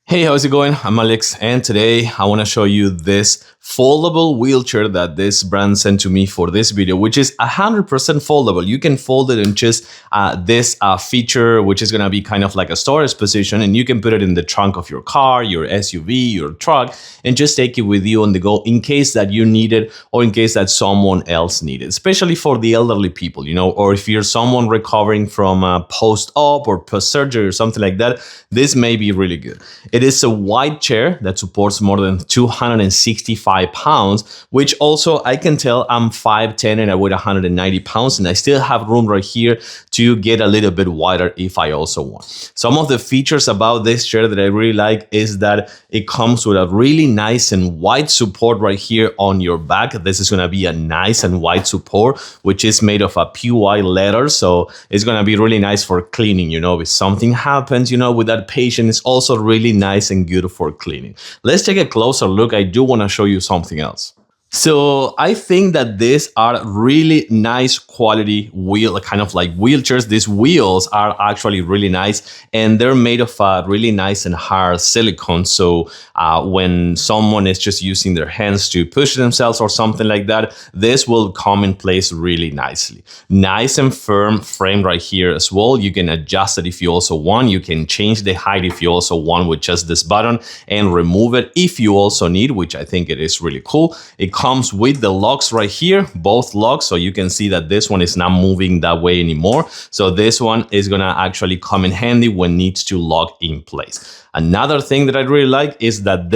Hey, how's it going? I'm Alex, and today I want to show you this foldable wheelchair that this brand sent to me for this video, which is 100% foldable. You can fold it in just this feature, which is going to be kind of like a storage position, and you can put it in the trunk of your car, your SUV, your truck, and just take it with you on the go in case that you need it or in case that someone else needs it, especially for the elderly people, or if you're someone recovering from post-op or post-surgery or something like that, this may be really good. It is a wide chair that supports more than 265 pounds, which also I can tell I'm 5'10" and I weigh 190 pounds, and I still have room right here to get a little bit wider if I also want. Some of the features about this chair that I really like is that it comes with a really nice and wide support right here on your back. This is going to be a nice and wide support, which is made of a PY leather, so it's going to be really nice for cleaning. If something happens, with that patient, it's also really nice and good for cleaning. Let's take a closer look. I do want to show you something else. So I think that these are really nice quality kind of like wheelchairs. These wheels are actually really nice, and they're made of really nice and hard silicone. So when someone is just using their hands to push themselves or something like that, this will come in place really nicely. Nice and firm frame right here as well. You can adjust it if you also want. You can change the height if you also want with just this button, and remove it if you also need, which I think it is really cool. It comes with the locks right here, both locks, so you can see that this one is not moving that way anymore. So this one is gonna actually come in handy when needs to lock in place. Another thing that I really like is that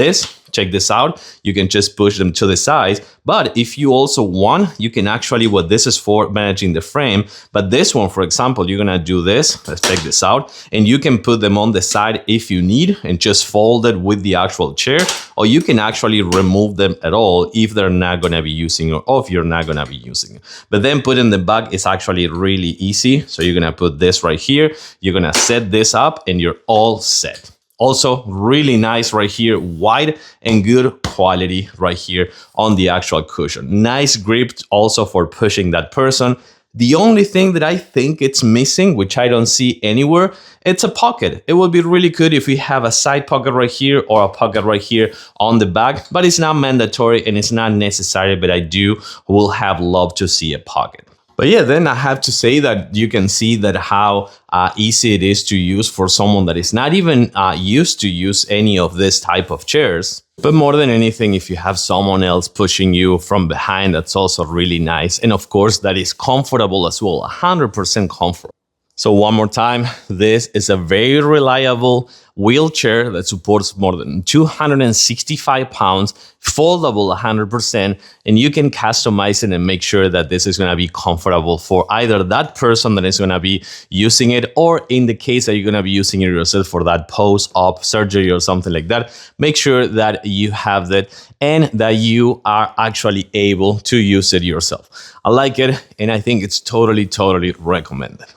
check this out, you can just push them to the sides, but if you also want, you can actually, what this is for, managing the frame, but this one, for example, you're gonna do this, let's check this out, and you can put them on the side if you need, and just fold it with the actual chair, or you can actually remove them at all if they're not gonna be using it, or if you're not gonna be using it. But then putting them back is actually really easy, so you're gonna put this right here, you're gonna set this up, and you're all set. Also, really nice right here, wide and good quality right here on the actual cushion. Nice grip also for pushing that person. The only thing that I think it's missing, which I don't see anywhere, it's a pocket. It would be really good if we have a side pocket right here or a pocket right here on the back, but it's not mandatory and it's not necessary, but I will have loved to see a pocket. But yeah, then I have to say that you can see that how easy it is to use for someone that is not even used to use any of this type of chairs. But more than anything, if you have someone else pushing you from behind, that's also really nice. And of course, that is comfortable as well, 100% comfort. So one more time, this is a very reliable wheelchair that supports more than 265 pounds, foldable 100%, and you can customize it and make sure that this is going to be comfortable for either that person that is going to be using it, or in the case that you're going to be using it yourself for that post-op surgery or something like that. Make sure that you have that and that you are actually able to use it yourself. I like it, and I think it's totally recommended.